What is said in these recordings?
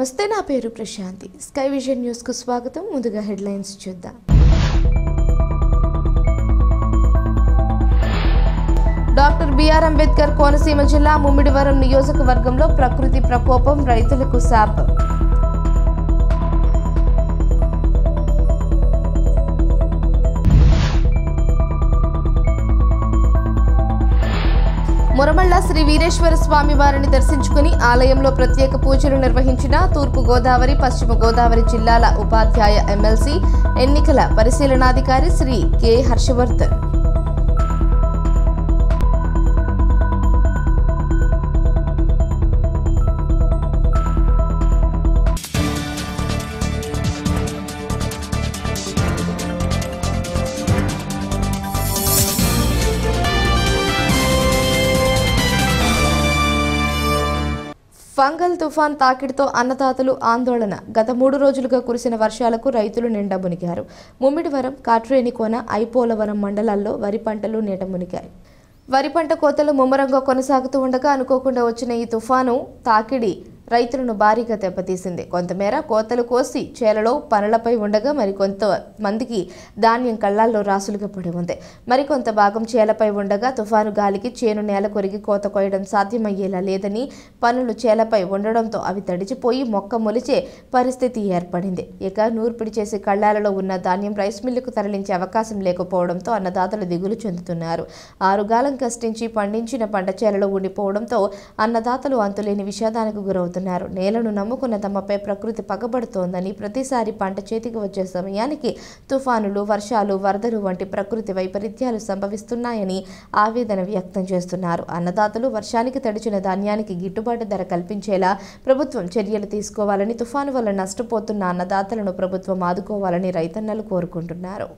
నమస్తే, నా పేరు ప్రశాంతి. స్కై విజన్ న్యూస్ కు స్వాగతం. ముందుగా హెడ్లైన్స్ చూద్దాం. డాక్టర్ బిఆర్ అంబేద్కర్ కోనసీమ జిల్లా ముమ్మిడివరం నియోజకవర్గంలో ప్రకృతి ప్రకోపం, రైతులకు శాపం. మురమళ్ళ శ్రీ వీరేశ్వర స్వామి వారిని దర్శించుకుని ఆలయంలో ప్రత్యేక పూజలు నిర్వహించిన తూర్పు గోదావరి, పశ్చిమ గోదావరి జిల్లాల ఉపాధ్యాయ ఎమ్మెల్సీ ఎన్నికల పరిశీలనాధికారి శ్రీ కె హర్షవర్ధన్. ఫంగల్ తుఫాన్ తాకిడితో అన్నదాతలు ఆందోళన. గత 3 రోజులుగా కురిసిన వర్షాలకు రైతులు నిండా మునిగారు. ముమ్మిడివరం, కాట్రేనికోన, ఐపోలవరం మండలాల్లో వరి పంటలు నీట మునిగాయి. వరి పంట కోతలు ముమ్మరంగా కొనసాగుతూ ఉండగా అనుకోకుండా వచ్చిన ఈ తుఫాను తాకిడి రైతులను భారీగా దెబ్బతీసింది. కొంతమేర కోతలు కోసి చేలలో పనులపై ఉండగా మరికొంత మందికి ధాన్యం కళ్ళాల్లో రాసులుగా పడి ఉంది. మరికొంత భాగం చేలపై ఉండగా తుఫాను గాలికి చేను నేల కొరిగి కోత కోయడం సాధ్యమయ్యేలా లేదని, పనులు చేలపై ఉండడంతో అవి తడిచిపోయి మొక్క మొలిచే పరిస్థితి ఏర్పడింది. ఇక నూర్పిడి చేసి కళ్ళాలలో ఉన్న ధాన్యం రైస్ మిల్లుకు తరలించే అవకాశం లేకపోవడంతో అన్నదాతలు దిగులు చెందుతున్నారు. 6 కాలం కష్టించి పండించిన పంట చేలలో ఉండిపోవడంతో అన్నదాతలు అంతులేని విషాదానికి గురవుతున్నారు. నేలను నమ్ముకున్న తమపై ప్రకృతి పగబడుతోందని, ప్రతిసారి పంట చేతికి వచ్చే సమయానికి తుఫానులు, వర్షాలు, వరదలు వంటి ప్రకృతి వైపరీత్యాలు సంభవిస్తున్నాయని ఆవేదన వ్యక్తం చేస్తున్నారు. అన్నదాతలు వర్షానికి తడిచిన ధాన్యానికి గిట్టుబాటు ధర కల్పించేలా ప్రభుత్వం చర్యలు తీసుకోవాలని, తుఫాను వల్ల నష్టపోతున్న అన్నదాతలను ప్రభుత్వం ఆదుకోవాలని రైతన్నలు కోరుకుంటున్నారు.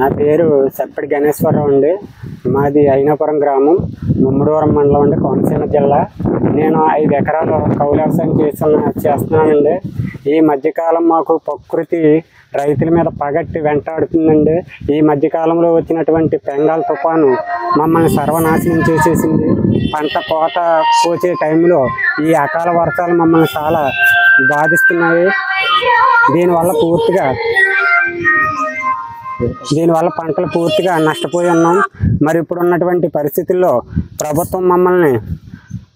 నా పేరు సెప్పటి గణేశ్వరరావు అండి. మాది అయినాపురం గ్రామం, ముమ్మిడివరం మండలం అండి, కోనసీమ జిల్లా. నేను 5 ఎకరాల కౌలు వ్యవసాయం చేస్తున్నానండి. ఈ మధ్యకాలం మాకు ప్రకృతి రైతుల మీద పగట్టి వెంటాడుతుందండి. ఈ మధ్యకాలంలో వచ్చినటువంటి బెంగాల్ తుఫాను మమ్మల్ని సర్వనాశనం చేసేసింది. పంట కోత కోసే టైంలో ఈ అకాల వర్షాలు మమ్మల్ని చాలా బాధిస్తున్నాయి. దీనివల్ల పంటలు పూర్తిగా నష్టపోయి ఉన్నాం. మరి ఇప్పుడు ఉన్నటువంటి పరిస్థితుల్లో ప్రభుత్వం మమ్మల్ని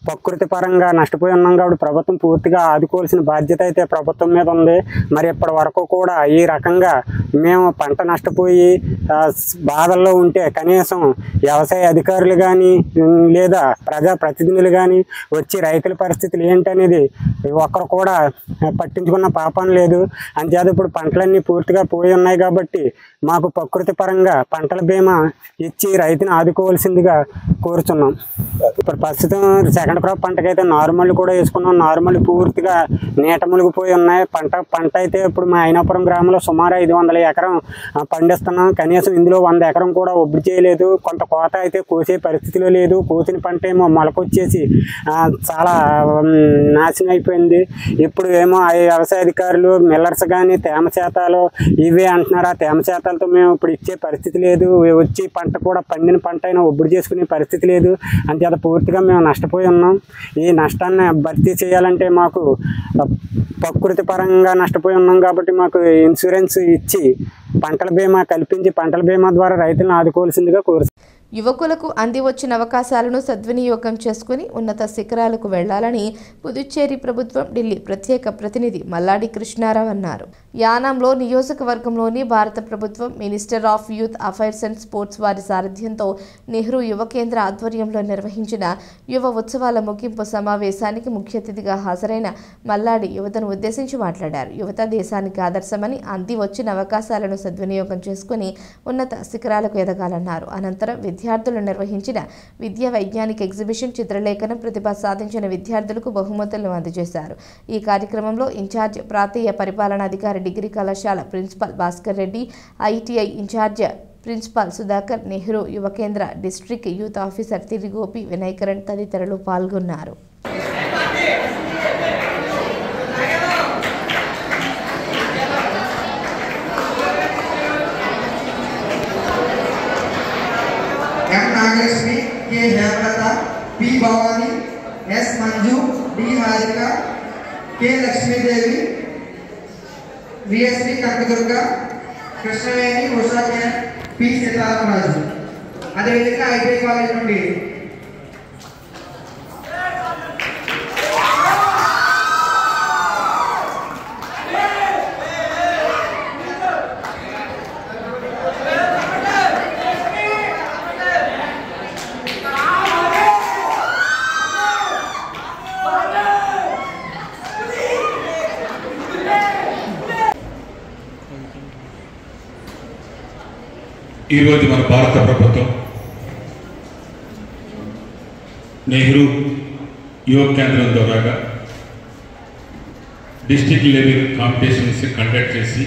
ప్రకృతి పరంగా నష్టపోయి ఉన్నాం కాబట్టి ప్రభుత్వం పూర్తిగా ఆదుకోవాల్సిన బాధ్యత అయితే ప్రభుత్వం మీద ఉంది. మరి ఇప్పటి వరకు కూడా ఈ రకంగా మేము పంట నష్టపోయి బాధల్లో ఉంటే కనీసం వ్యవసాయ అధికారులు కానీ లేదా ప్రజాప్రతినిధులు కానీ వచ్చి రైతుల పరిస్థితులు ఏంటనేది ఒక్కరు కూడా పట్టించుకున్న పాపం లేదు. అంతేత ఇప్పుడు పంటలన్నీ పూర్తిగా పోయి ఉన్నాయి కాబట్టి మాకు ప్రకృతి పరంగా పంటల బీమా ఇచ్చి రైతుని ఆదుకోవాల్సిందిగా కోరుచున్నాం. ఇప్పుడు ప్రస్తుతం సెకండ్ క్రాప్ పంటకైతే నార్మల్ కూడా వేసుకున్నాం. నార్మల్ పూర్తిగా నీట మునిగిపోయి ఉన్నాయి. పంట అయితే ఇప్పుడు మా అయినాపురం గ్రామంలో సుమారు 500 ఎకరం పండిస్తున్నాం. కనీసం ఇందులో 100 ఎకరం కూడా ఒబ్బడి చేయలేదు. కొంత కోత అయితే కోసే పరిస్థితిలో లేదు. కోసిన పంట ఏమో మొలకొచ్చేసి చాలా నాశనం అయిపోయింది. ఇప్పుడు ఏమో వ్యవసాయ అధికారులు మిల్లర్స్ కానీ తేమ శాతాలు ఇవే అంటున్నారు. ఆ తేమ శాతాలతో మేము ఇప్పుడు ఇచ్చే పరిస్థితి లేదు. వచ్చి పంట కూడా పండిన పంట అయినా ఒబ్బడి చేసుకునే పరిస్థితి లేదు. అంతేత పూర్తిగా మేము నష్టపోయి ఉన్నాం. ఈ నష్టాన్ని భర్తీ చేయాలంటే మాకు ప్రకృతి పరంగా నష్టపోయి ఉన్నాం కాబట్టి మాకు ఇన్సూరెన్స్ ఇచ్చి పంటల బీమా కల్పించి పంటల బీమా ద్వారా రైతులను ఆదుకోవాల్సిందిగా కోరుతున్నాం. యువకులకు అంది వచ్చిన అవకాశాలను సద్వినియోగం చేసుకుని ఉన్నత శిఖరాలకు వెళ్లాలని పుదుచ్చేరి ప్రభుత్వం ఢిల్లీ ప్రత్యేక ప్రతినిధి మల్లాడి కృష్ణారావు అన్నారు. యానాంలో నియోజకవర్గంలోని భారత ప్రభుత్వం minister of youth affairs and sports వారి సారథ్యంతో నెహ్రూ యువ కేంద్ర ఆధ్వర్యంలో నిర్వహించిన యువ ఉత్సవాల ముగింపు సమావేశానికి ముఖ్య అతిథిగా హాజరైన మల్లాడి యువతను ఉద్దేశించి మాట్లాడారు. యువత దేశానికి ఆదర్శమని, అంది వచ్చిన అవకాశాలను సద్వినియోగం చేసుకుని ఉన్నత శిఖరాలకు ఎదగాలన్నారు. అనంతరం విద్యార్థులు నిర్వహించిన విద్యా వైజ్ఞానిక ఎగ్జిబిషన్, చిత్రలేఖనం ప్రతిభ సాధించిన విద్యార్థులకు బహుమతులను అందజేశారు. ఈ కార్యక్రమంలో ఇన్ఛార్జ్ ప్రాంతీయ పరిపాలనాధికారి డిగ్రీ కళాశాల principal Bhaskar Reddy, ITI incharge principal Sudhakar, Nehru Yuva Kendra district youth officer తిరిగోపి వినాయకరణ్ తదితరులు పాల్గొన్నారు. Nagalakshmi, K Hemalatha, P Bhavani, S Manju, D Harika, K Lakshmi Devi, VSD Kanakadurga, Krishnaveni, Usha K P सीतारामराजु. अदे विधंगा ఐటీఐ కాలేజ్ నుండి ఈరోజు మన భారత ప్రభుత్వం నెహ్రూ యువ కేంద్రం ద్వారా డిస్ట్రిక్ట్ లెవెల్ కాంపిటీషన్స్ కండక్ట్ చేసి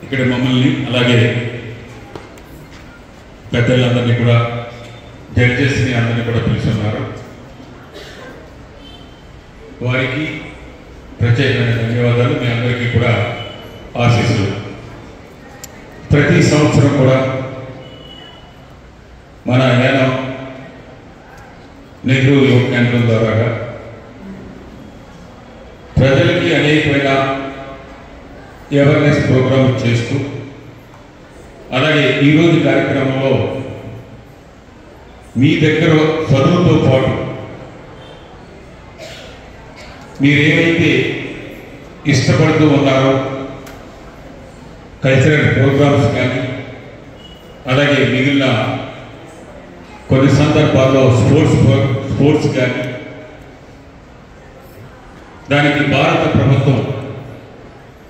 ఇక్కడ మమ్మల్ని అలాగే పెద్దలందరినీ కూడా జడ్జెస్ని అందరినీ కూడా పిలుస్తున్నారు. వారికి ప్రత్యేకమైన ధన్యవాదాలు. మీ అందరికీ కూడా ఆశీస్సులు. ప్రతి సంవత్సరం కూడా మన యానం నెహ్రూ యువ కేంద్రం ద్వారా ప్రజలకి అనేకమైన అవేర్నెస్ ప్రోగ్రామ్ చేస్తూ అలాగే ఈరోజు కార్యక్రమంలో మీ దగ్గర చదువుతో పాటు మీరేమైతే ఇష్టపడుతూ ఉన్నారో కల్చరల్ ప్రోగ్రామ్స్ కానీ అలాగే మిగిలిన కొన్ని సందర్భాల్లో స్పోర్ట్స్ కానీ దానికి భారత ప్రభుత్వం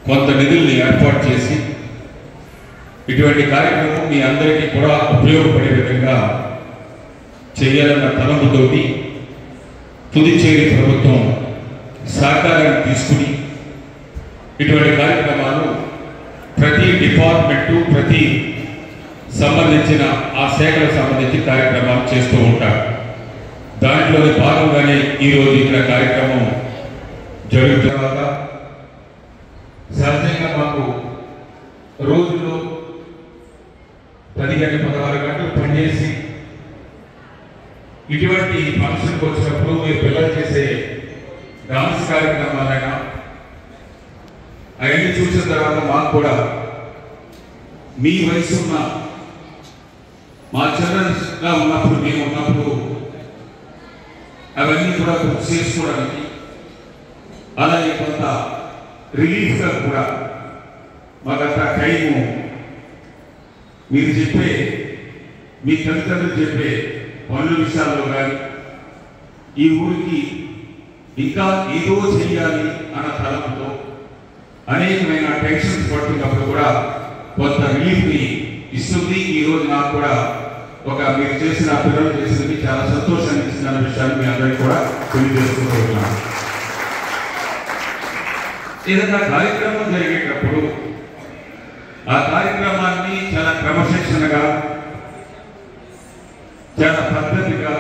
కొంత నిధుల్ని ఏర్పాటు చేసి ఇటువంటి కార్యక్రమం మీ అందరికీ కూడా ఉపయోగపడే విధంగా చేయాలన్న తలంపుతోటి పుదుచ్చేరి ప్రభుత్వం సహకారాన్ని తీసుకుని ఇటువంటి కార్యక్రమాలు ప్రతి డిపార్ట్మెంటు ప్రతి సంబంధించిన ఆ శాఖలకు సంబంధించి కార్యక్రమాలు చేస్తూ ఉంటారు. దాంట్లోని భాగంగానే ఈరోజు ఇక్కడ కార్యక్రమం జరుగుతున్న తర్వాత సహజంగా మాకు రోజులో 15-16 గంటలు పనిచేసి ఇటువంటి ఫంక్షన్కి వచ్చినప్పుడు మీరు పిల్లలు చేసే డాన్స్ కార్యక్రమాలైనా అవన్నీ చూసిన తర్వాత మాకు కూడా మీ వయసు ఉన్న మా చిల్డ్రన్స్గా ఉన్నప్పుడు మేము ఉన్నప్పుడు అవన్నీ కూడా గుర్తు చేసుకోవడానికి అలాగే కొంత రిలీఫ్గా కూడా మాకంత టైము మీరు చెప్పే మీ తల్లిదండ్రులు చెప్పే పనుల విషయాల్లో కానీ ఈ ఊరికి ఇంకా ఏదో చేయాలి అన్న తలంపుతో అనేకమైన టెన్షన్స్ పడుతున్నప్పుడు కూడా కొంత రిలీఫ్ని ఇస్తుంది. ఈరోజు నాకు కూడా మీరు చేసిన పిల్లలు చేసినవి చాలా సంతోషాన్ని ఇస్తున్న విషయాన్ని మీ అందరికీ కూడా తెలియజేసుకుంటున్నాను. ఏదైనా కార్యక్రమం జరిగేటప్పుడు ఆ కార్యక్రమాన్ని చాలా క్రమశిక్షణగా చాలా పద్ధతిగా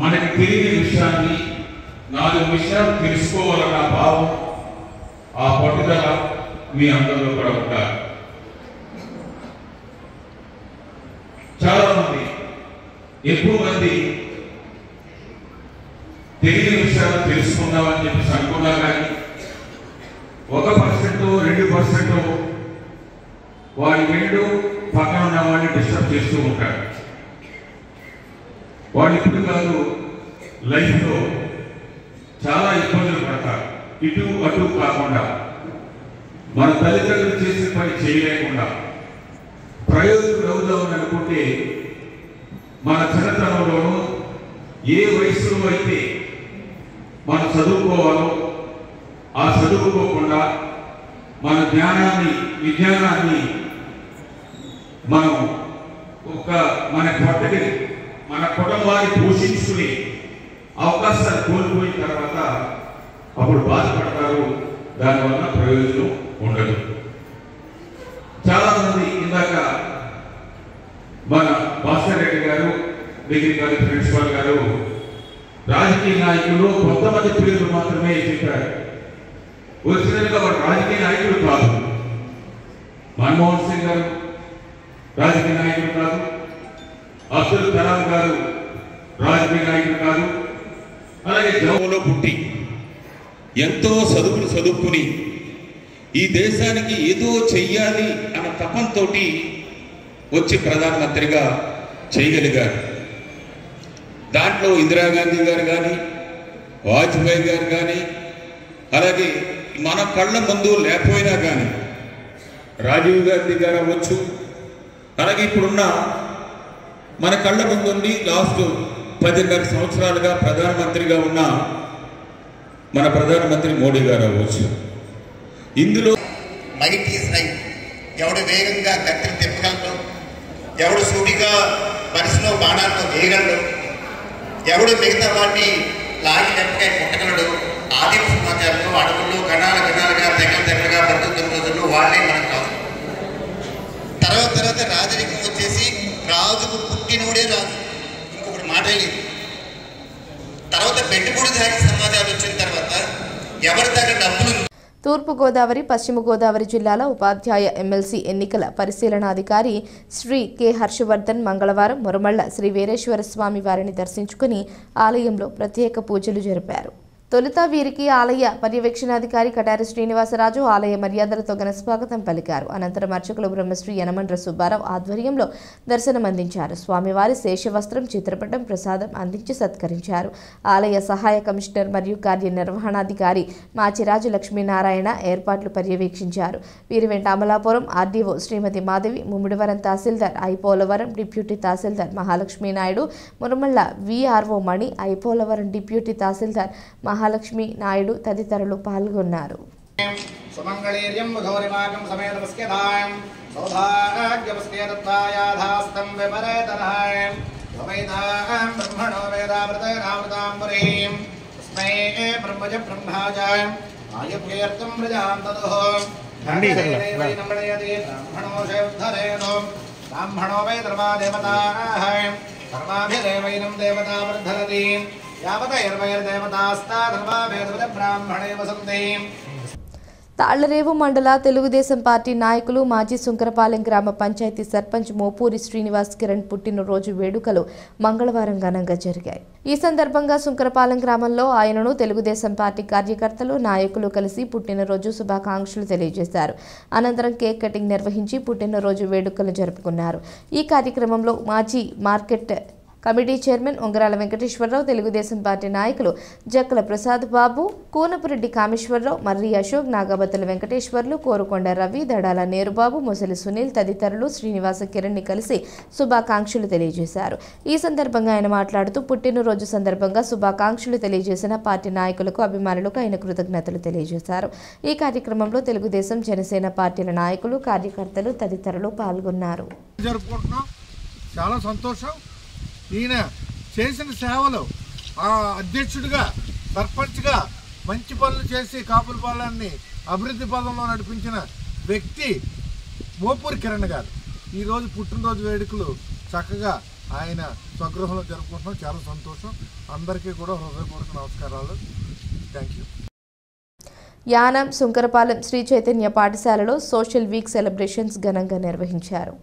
మనకి తెలియని విషయాన్ని 4 విషయాలు తెలుసుకోవాలన్న భావం ఆ పట్టుదల మీ అందరిలో కూడా ఉంటారు. చాలా మంది ఎక్కువ మంది తెలియని విషయాలు తెలుసుకుందామని చెప్పేసి అనుకున్నా కానీ 1% 2% వాడి వెండు పక్కన ఉన్న వాడిని డిస్టర్బ్ చేస్తూ ఉంటాడు. వాడు ఇప్పుడు కాదు లైఫ్లో చాలా ఇబ్బందులు పడతారు. ఇటు అటు కాకుండా మన తల్లిదండ్రులు చేసిన పని చేయలేకుండా ప్రయోజకులు అవుదామని అనుకుంటే మన చిన్నతనంలోనూ ఏ వయసులో అయితే మనం చదువుకోవాలో ఆ చదువుకోకుండా మన జ్ఞానాన్ని విజ్ఞానాన్ని మనం మన పొట్టకి మన కుటుంబాన్ని పోషించుకునే అవకాశాలు కోల్పోయిన తర్వాత అప్పుడు బాధపడతారు. దానివల్ల ప్రయోజనం ఉండదు. చాలా మంది ఇందాక మన భాస్కర్ రెడ్డి గారు, డిగ్రీ కాలేజ్ ప్రిన్సిపాల్ గారు రాజకీయ నాయకులు కొంతమంది పేర్లు మాత్రమే చెప్పారు. ఒరిజినల్గా వాడు రాజకీయ నాయకుడు కాదు. మన్మోహన్ సింగ్ గారు రాజకీయ నాయకుడు కాదు. అబ్దుల్ కలాం గారు రాజకీయ నాయకుడు కాదు. అలాగే జమ్మూలో పుట్టి ఎంతో చదువుకుని ఈ దేశానికి ఏదో చెయ్యాలి అన్న తపంతో వచ్చి ప్రధానమంత్రిగా చేయగలిగారు. దాంట్లో ఇందిరాగాంధీ గారు కానీ, వాజ్పేయి గారు కానీ, అలాగే మన కళ్ళ ముందు లేకపోయినా కానీ రాజీవ్ గాంధీ గారు అవ్వచ్చు, అలాగే ఇప్పుడున్న మన కళ్ళ ముందుండి లాస్ట్ 10.5 సంవత్సరాలుగా ప్రధానమంత్రిగా ఉన్న మన ప్రధానమంత్రి మోడీ గారు అవ్వచ్చు. ఇందులో మైట్ ఈజ్ రైట్. ఎవడు వేగంగా గట్టిని తిప్పగలడు, ఎవడు సూటిగా మనసులో బాణాలను వేయగలడు, ఎవడు మిగతా వాడిని లాగి లెప్పగా పుట్టగలడు. ఆదిమ సమాజాల్లో అడవుల్లో గణాలుగా తెగలుగా బతుకుతున్న రోజుల్లో వాళ్ళే మనకు కాదు. తర్వాత రాజరికం వచ్చేసి రాజుకు పుట్టినోడే రాజు, ఇంకొకటి మాట లేదు. తర్వాత పెట్టుబడిదారి సమాజాలు వచ్చిన తర్వాత ఎవరి దగ్గర డబ్బులు. తూర్పుగోదావరి, పశ్చిమ గోదావరి జిల్లాల ఉపాధ్యాయ ఎమ్మెల్సీ ఎన్నికల పరిశీలనాధికారి శ్రీ కె హర్షవర్ధన్ మంగళవారం మురమళ్ల శ్రీ వీరేశ్వర స్వామి వారిని దర్శించుకుని ఆలయంలో ప్రత్యేక పూజలు జరిపారు. తొలుత వీరికి ఆలయ పర్యవేక్షణాధికారి కటారి శ్రీనివాసరాజు ఆలయ మర్యాదలతో ఘనస్వాగతం పలికారు. అనంతరం అర్చకులు బ్రహ్మశ్రీ యనమండ్ర సుబ్బారావు ఆధ్వర్యంలో దర్శనమందించారు. స్వామివారి శేషవస్త్రం, చిత్రపటం, ప్రసాదం అందించి సత్కరించారు. ఆలయ సహాయ కమిషనర్ మరియు కార్యనిర్వహణాధికారి మాచిరాజు లక్ష్మీనారాయణ ఏర్పాట్లు పర్యవేక్షించారు. వీరి వెంట అమలాపురం ఆర్డీఓ శ్రీమతి మాధవి, ముమ్మిడివరం తహసీల్దార్ ఐపోలవరం డిప్యూటీ తహసీల్దార్ మహాలక్ష్మీ నాయుడు, మురమళ్ల వీఆర్ఓ మణి, ఐపోలవరం డిప్యూటీ తహసీల్దార్ మహాలక్ష్మి నాయుడు తదితరులు పాల్గొన్నారు. సుమంగళీర్యం ముఘోరిమాకం సమేతమస్యదాయం సౌధాగ్యమస్యేతత్వాయాధాస్తం విపరేతనాయం ద్వైతాం బ్రహ్మణో వేదామృతనామృతాంబరీం తస్మై బ్రహ్మజ బ్రహ్మాజాయం ఆయుర్వేర్తం ప్రజాం తదుః నంబడయతి బ్రాహ్మణో శైవధరేణో బ్రాహ్మణో వై ధర్మాదేవతాః ధర్మాభిదేవైనం దేవతా వర్ధరతి తాళ్లరేవు మండల తెలుగుదేశం పార్టీ నాయకులు మాజీ సుంకరపాలెం గ్రామ పంచాయతీ సర్పంచ్ మోపూరి శ్రీనివాస్ కిరణ్ పుట్టినరోజు వేడుకలు మంగళవారం ఘనంగా జరిగాయి. ఈ సందర్భంగా సుంకరపాలెం గ్రామంలో ఆయనను తెలుగుదేశం పార్టీ కార్యకర్తలు, నాయకులు కలిసి పుట్టినరోజు శుభాకాంక్షలు తెలియజేశారు. అనంతరం కేక్ కటింగ్ నిర్వహించి పుట్టినరోజు వేడుకలు జరుపుకున్నారు. ఈ కార్యక్రమంలో మాజీ మార్కెట్ కమిటీ చైర్మన్ ఉంగరాల వెంకటేశ్వరరావు, తెలుగుదేశం పార్టీ నాయకులు జక్కల ప్రసాద్ బాబు, కూనపురెడ్డి కామేశ్వరరావు, మర్రి అశోక్, నాగబత్తుల వెంకటేశ్వర్లు, కోరుకొండ రవి, దడాల నేరుబాబు, ముసలి సునీల్ తదితరులు శ్రీనివాస కిరణ్ని కలిసి శుభాకాంక్షలు తెలియజేశారు. ఈ సందర్భంగా ఆయన మాట్లాడుతూ పుట్టినరోజు సందర్భంగా శుభాకాంక్షలు తెలియజేసిన పార్టీ నాయకులకు, అభిమానులకు ఆయన కృతజ్ఞతలు తెలియజేశారు. ఈ కార్యక్రమంలో తెలుగుదేశం, జనసేన పార్టీల నాయకులు, కార్యకర్తలు తదితరులు పాల్గొన్నారు. చాలా సంతోషం. ఈయన చేసిన సేవలు అధ్యక్షుడిగా, సర్పంచ్గా మంచి పనులు చేసి కాపులపాలెన్ని అభివృద్ధి పదంలో నడిపించిన వ్యక్తి మోపూరి కిరణ్ గారు. ఈరోజు పుట్టినరోజు వేడుకలు చక్కగా ఆయన స్వగృహంలో జరుపుకుంటున్నాం. చాలా సంతోషం. అందరికీ కూడా హృదయపూర్వక నమస్కారాలు. Thank you. యానం సుంకరపాలెం శ్రీ చైతన్య పాఠశాలలో సోషల్ వీక్ సెలబ్రేషన్స్ ఘనంగా నిర్వహించారు.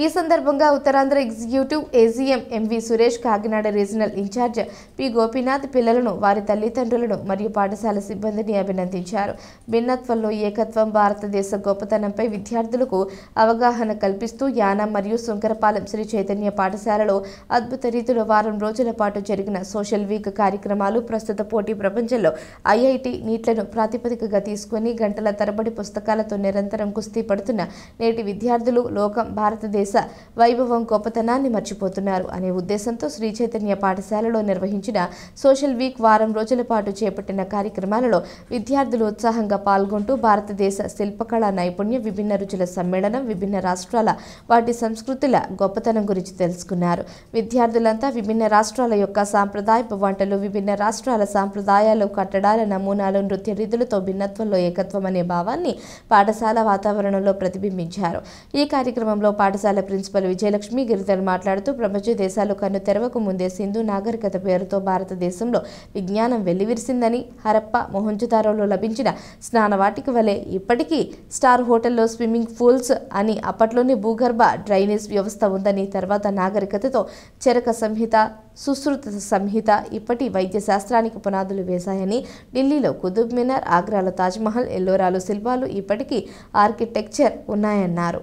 ఈ సందర్భంగా Uttarandhra executive AGM MV Suresh, Kakinada regional incharge P Gopinath పిల్లలను, వారి తల్లిదండ్రులను మరియు పాఠశాల సిబ్బందిని అభినందించారు. భిన్నత్వంలో ఏకత్వం, భారతదేశ గొప్పతనంపై విద్యార్థులకు అవగాహన కల్పిస్తూ యానం మరియు సుంకరపాలెం శ్రీ చైతన్య పాఠశాలలో అద్భుత రీతిలో వారం రోజుల పాటు జరిగిన సోషల్ వీక్ కార్యక్రమాలు ప్రస్తుత పోటీ ప్రపంచంలో ఐఐటి నీట్లను ప్రాతిపదికగా తీసుకుని గంటల తరబడి పుస్తకాలతో నిరంతరం కుస్తీ పడుతున్న నేటి విద్యార్థులు, లోకం, భారతదేశ భారతదేశ వైభవం గొప్పతనాన్ని మర్చిపోతున్నారు అనే ఉద్దేశంతో శ్రీ చైతన్య పాఠశాలలో నిర్వహించిన సోషల్ వీక్ వారం రోజుల పాటు చేపట్టిన కార్యక్రమాలలో విద్యార్థులు ఉత్సాహంగా పాల్గొంటూ భారతదేశ శిల్పకళా నైపుణ్యం, విభిన్న రుచుల సమ్మేళనం, విభిన్న రాష్ట్రాల వాటి సంస్కృతుల గొప్పతనం గురించి తెలుసుకున్నారు. విద్యార్థులంతా విభిన్న రాష్ట్రాల యొక్క సాంప్రదాయపు వంటలు, విభిన్న రాష్ట్రాల సాంప్రదాయాలు, కట్టడాల నమూనాలు, నృత్య రీతులతో భిన్నత్వంలో ఏకత్వం అనే భావాన్ని పాఠశాల వాతావరణంలో ప్రతిబింబించారు. ఈ కార్యక్రమంలో పాఠశాల ప్రిన్సిపల్ విజయలక్ష్మి గిరిధర్ మాట్లాడుతూ ప్రపంచ దేశాలు కన్ను తెరవకు ముందే సింధు నాగరికత పేరుతో భారతదేశంలో విజ్ఞానం వెల్లివిరిసిందని, హరప్ప, మొహంజదారోలో లభించిన స్నానవాటిక వలె ఇప్పటికీ స్టార్ హోటల్లో స్విమ్మింగ్ పూల్స్ అని, అప్పట్లోనే భూగర్భ డ్రైనేజ్ వ్యవస్థ ఉందని, తర్వాత నాగరికతతో చరక సంహిత, సుశ్రుత సంహిత ఇప్పటి వైద్య శాస్త్రానికి పునాదులు వేశాయని, ఢిల్లీలో కుతుబ్ మినార్, ఆగ్రాలో తాజ్మహల్, ఎల్లోరాలో శిల్పాలు ఇప్పటికీ ఆర్కిటెక్చర్ ఉన్నాయన్నారు.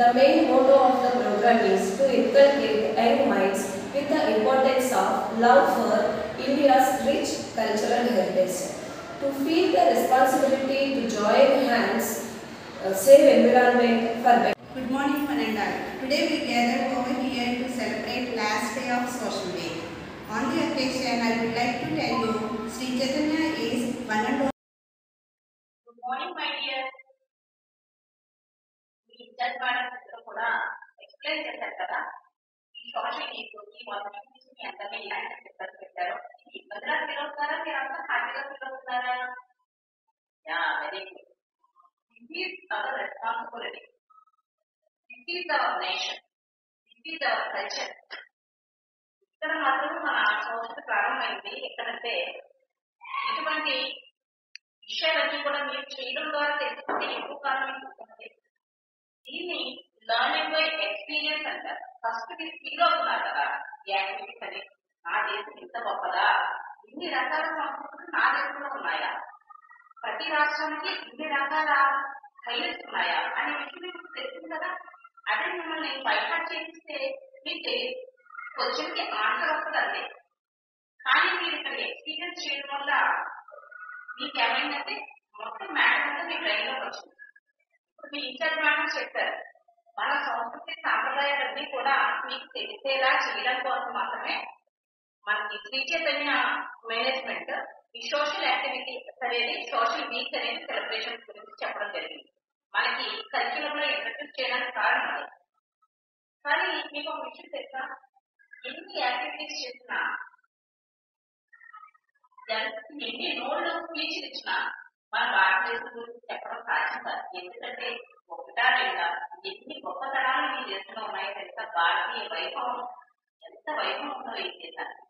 The main motto of the program is to inculcate young minds with the importance of love for India's rich cultural heritage, to feel the responsibility to join hands, save environment for better. Good morning, one and all. Today we gathered over here to celebrate last day of Social Week. On the occasion, I would like to tell you, Sri Chaitanya is one and only. Good morning, my dear. మీ ఇద్దరు పాఠశాలలో కూడా explain చేశారు కదా, ఈ social week మొదటి నుంచి మీ అందరినీ ఇలాంటి చెప్పారు పెట్టారు. ఇబ్బందిగా ఫీల్ అవుతారా, మీరు అంతా హ్యాపీగా ఫీల్ అవుతున్నారా? Yeah, very good. This is our responsibility, this is our nation, this is our culture. ఇక్కడ మాత్రం మన సంస్కృతి ప్రారంభమైంది. ఎక్కడంటే ఇటువంటి విషయాలన్నీ కూడా మీరు చేయడం ద్వారా తెలుసుకుంటే ఎక్కువ కాలం ఉంటుంది. దీన్ని లర్నింగ్ బై ఎక్స్పీరియన్స్ అంటారు. ఫస్ట్ మీరు ఫీల్ అవుతున్నారు కదా ఈ యాక్టివిటీస్ అని, నా దేశం ఇంత గొప్పదా, ఇన్ని రకాల సంస్కృతులు నా దేశంలో ఉన్నాయా, ప్రతి రాష్ట్రానికి ఇన్ని రకాల హైలైట్స్ ఉన్నాయా అనే విషయం మీకు తెలిసింది కదా. అదే మిమ్మల్ని బైకాట్ చేపిస్తే మీకు క్వశ్చన్కి ఆన్సర్ వస్తుంది అంతే. కానీ మీరు ఇక్కడ ఎక్స్పీరియన్స్ చేయడం వల్ల మీకు ఏమైందంటే మొత్తం మ్యాటర్ అంతా మీ బ్రెయిన్లోకి వచ్చింది. ఇప్పుడు మీ ఇన్ఛార్జ్ మేడం చెప్పారు, మన సంస్కృతి సాంప్రదాయాలన్నీ కూడా మీకు తెలిసేలా చేయడం కోసం మాత్రమే మనకి శ్రీ చైతన్య మేనేజ్మెంట్ ఈ సోషల్ యాక్టివిటీస్ అనేది, సోషల్ వీక్ అనేది సెలబ్రేషన్స్ గురించి చెప్పడం జరిగింది. మనకి కరిక్యులం లో ఇంట్రడ్యూస్ చేయడానికి కారణం అది. కానీ మీకు ఒక విషయం తెలుసా, ఎన్ని యాక్టివిటీస్ చేసినా, ఎన్ని నోళ్ళు స్పీచ్లు ఇచ్చినా మన భారతదేశం గురించి చెప్పడం సాధ్యం కాదు. ఎందుకంటే ఒకటా లేదా ఎన్ని గొప్పతనాలు ఈ దేశంలో ఉన్నాయో తెలుసా. భారతీయ వైభవం ఎంత వైభవం ఉందో ఈ దేశానికి.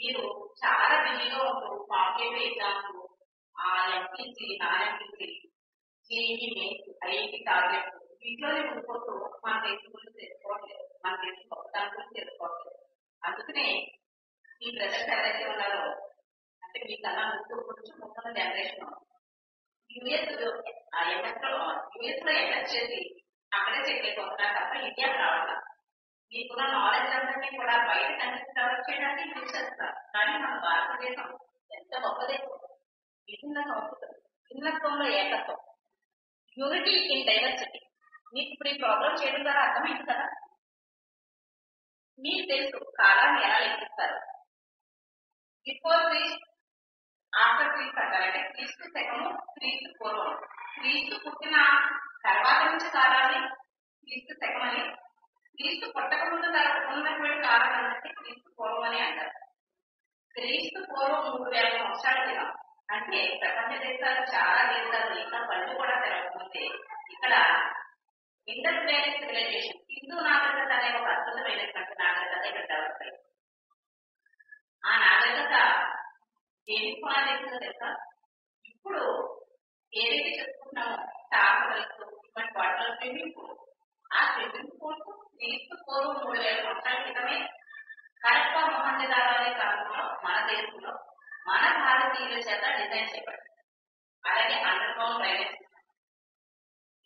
మీరు చాలా బిజీగా ఉంటూ competitive exams, MPC, non MPC, JEE mains, IIT targets వీటిలోనే ఉండిపోతూ మన దేశం గురించి తెలుసుకోవట్లేదు, మన దేశం గొప్పతనం గురించి తెలుసుకోవట్లేదు. అందుకనే ఈ ప్రజలు ఎవరైతే ఉన్నారో, అంటే మీకన్నా కొంచెం ముందున్న జనరేషన్ యుఎస్ లో ఎంఎస్ చేసి అక్కడే సెటిల్ అయిపోతున్నారు తప్ప ఇండియాకి రావాలి. మీకున్న నాలెడ్జ్ అందరినీ కూడా బయట కంట్రీస్ డెవలప్ చేయడానికి యూజ్ చేస్తారు. కానీ మన భారతదేశం ఎంత గొప్ప దేశం, విభిన్న సంస్కృతులు, భిన్నత్వంలో ఏకత్వం, యూనిటీ ఇన్ డైవర్సిటీ. మీకు ఇప్పుడు ఈ ప్రోగ్రామ్ చేయడం ద్వారా అర్థమైంది కదా. మీకు తెలుసు కాలాన్ని ఎలా లెక్కిస్తారు. బిఫోర్ క్రీస్తు, ఆఫ్టర్ క్రీస్తు అంటారంటే క్రీస్తు శకము, క్రీస్తు పూర్వం. క్రీస్తు పుట్టిన తర్వాత నుంచి కాలాన్ని క్రీస్తు శకం అని, క్రీస్తు పుట్టక ముందు ఉన్నటువంటి కాలం అంటే క్రీస్తు పూర్వం అని అంటారు. క్రీస్తు పూర్వం 3000 సంవత్సరాల క్రితం అంటే ప్రపంచ దేశాలు చాలా దేశాలు ఇంకా పళ్ళు కూడా తెరవకముందే ఇక్కడ ఇండస్ వ్యాలీ సివిలైజేషన్, సింధు నాగరికత అనే ఒక అద్భుతమైనటువంటి నాగరికత ఇక్కడ డెవలప్ అయింది. ఆ నాగరికత దేనికి పునాదిస్తుందో తెలుసా. ఇప్పుడు ఏదైతే చెప్పుకుంటున్నామో టార్గెట్స్, ఇటువంటి వాటిలో స్విమ్మింగ్ పూల్, ఆ స్విమ్మింగ్ పూల్ క్రీస్తు పూర్వం 3000 సంవత్సరాల క్రితమే హరప్ప, మొహంజదారో అనే కాలంలో మన దేశంలో మన భారతీయుల చేత డిజైన్ చేయబడింది. అలాగే అండర్ గ్రౌండ్ డ్రైనేజ్ సిస్టమ్.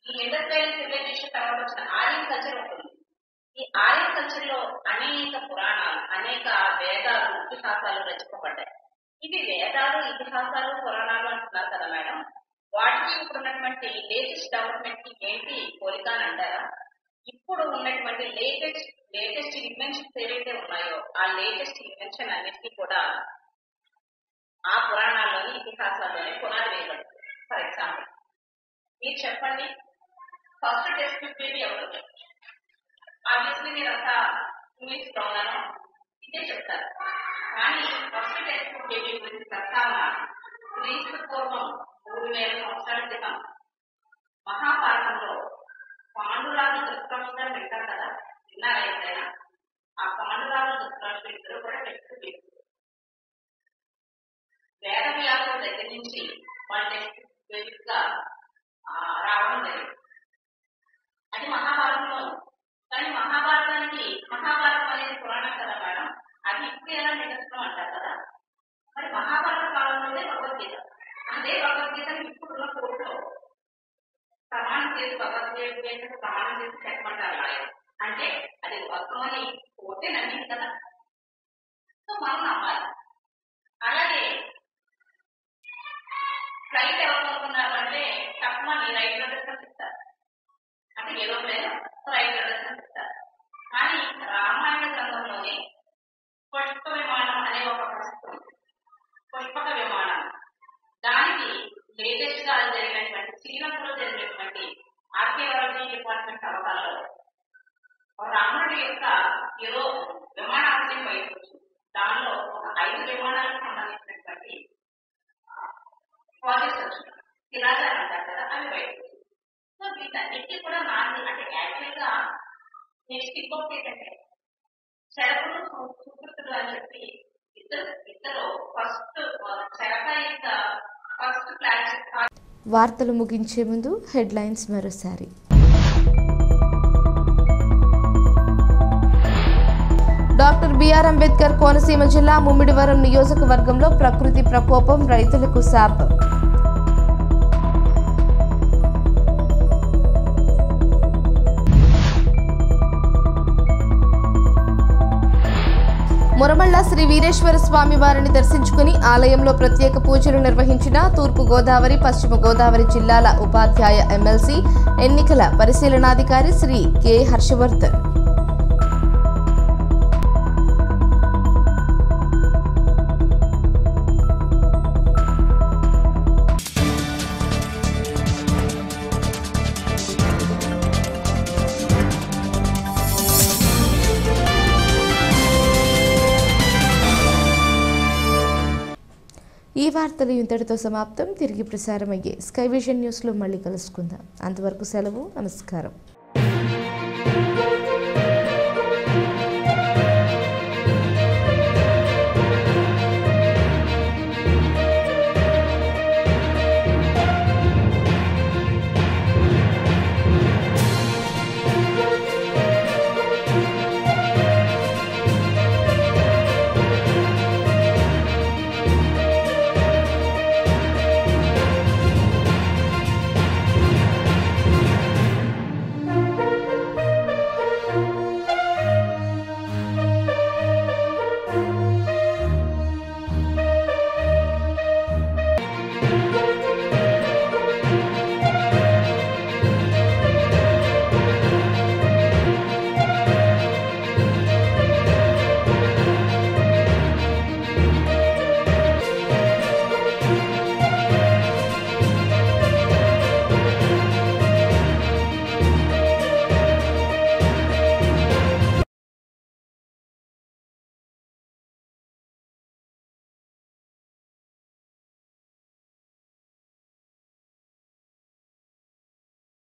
ఈ ఇండస్ వ్యాలీ సివిలైజేషన్ తర్వాత వచ్చిన ఆర్యన్ కల్చర్ ఉంటుంది. ఈ ఆర్యన్ కల్చర్ లో అనేక పురాణాలు, అనేక వేదాలు, ఇతిహాసాలు రచింపబడ్డాయి. ఇవి వేదాలు, ఇతిహాసాలు, పురాణాలు అంటున్నారు కదా మేడం. వాటికి ఇప్పుడు ఉన్నటువంటి లేటెస్ట్ డెవలప్మెంట్ కి ఏంటి పోలిక అని అంటారా? ఇప్పుడు ఉన్నటువంటి లేటెస్ట్ ఇన్వెన్షన్స్ ఏవైతే ఉన్నాయో ఆ లేటెస్ట్ ఇన్వెన్షన్ అన్నిటికీ కూడా ఆ పురాణాల్లోని ఇతిహాసాల్లోనే పునాది వేయబడుతుంది. ఫర్ ఎగ్జాంపుల్ మీరు చెప్పండి, ఫస్ట్ టెస్ట్ బేబీ ఎవరు? ఆబ్వియస్లీ మీరంతా ఇంగ్లీష్ లో ఉన్నాను ఇదే చెప్తారు. కానీ ఫస్ట్ టెస్ట్ బేబీ గురించి ప్రస్తావన క్రీస్తు పూర్వం 3000 సంవత్సరాల క్రితం మహాభారతంలో పాండురాజు ధృతరాష్ట్రుడు వింటారు కదా, విన్నారా ఎప్పుడైనా? ఆ పాండురాజు ధృతరాష్ట్రుడు ఇద్దరు కూడా టెస్ట్ బేబీ. వేదవ్యాసుల దగ్గర నుంచి వాళ్ళ టెస్ట్ బేబీగా రావడం జరిగింది. అది మహాభారతంలో. కానీ మహాభారతం అనేది పురాణం కదా మేడం, అది ఇప్పుడు ఎలా నిరసనం అంటారు కదా. మరి మహాభారత కాలంలోనే భగవద్గీత, అదే భగవద్గీతను ఇప్పుడున్న కోర్టులో ప్రమాణం చేసి భగవద్గీత ప్రమాణం చేసి చెప్పమంటారు ఆయన. అంటే అది వస్తుమని కోర్టే నమ్మింది కదా, సో మనం నమ్మాలి. అలాగే ఫ్లైట్ ఎవరు అనుకున్నారు అంటే తక్కువ రైట్ ప్రదర్శన ఇస్తారు, అంటే ఏరోప్లేన్ రైట్ ప్రదర్శన ఇస్తారు. కానీ రామాయణ గ్రంథంలోనే పుష్పక విమానం అనే ఒక పుస్తకం, పుష్పక విమానం, దానికి లేటెస్ట్ గా జరిగినటువంటి శ్రీలంకలో జరిగినటువంటి ఆర్కియాలజీ డిపార్ట్మెంట్ అవకాశాలు రాముడి యొక్క విమానాశ్రయం బయటకు వచ్చింది. దానిలో ఒక 5 విమానాలకు సంబంధించినటువంటి ప్రాజెక్ట్స్ వచ్చినాయి, శిలాజాలు అంటారు కదా, అవి బయటకు వచ్చింది. సో వీటన్నిటికీ కూడా నాది అంటే యాక్చువల్ గా నెక్స్ట్ ఇంకొకటి ఏంటంటే శరకుడు సుకృతుడు అని చెప్పి ఇద్దరు ఫస్ట్ శరక యొక్క ఫస్ట్ క్లాస్. వార్తలు ముగించే ముందు హెడ్లైన్స్ మరోసారి. డాక్టర్ బిఆర్ అంబేద్కర్ కోనసీమ జిల్లా ముమ్మిడివరం నియోజకవర్గంలో ప్రకృతి ప్రకోపం, రైతులకు శాపం. మురమళ్ళ శ్రీ వీరేశ్వర స్వామి వారిని దర్శించుకుని ఆలయంలో ప్రత్యేక పూజలు నిర్వహించిన తూర్పు గోదావరి, పశ్చిమ గోదావరి జిల్లాల ఉపాధ్యాయ ఎమ్మెల్సీ ఎన్నికల పరిశీలనాధికారి శ్రీ కె హర్షవర్ధన్. ఈ వార్తలు ఇంతటితో సమాప్తం. తిరిగి ప్రసారమయ్యే స్కై విజన్ న్యూస్లో మళ్ళీ కలుసుకుందాం. అంతవరకు సెలవు, నమస్కారం.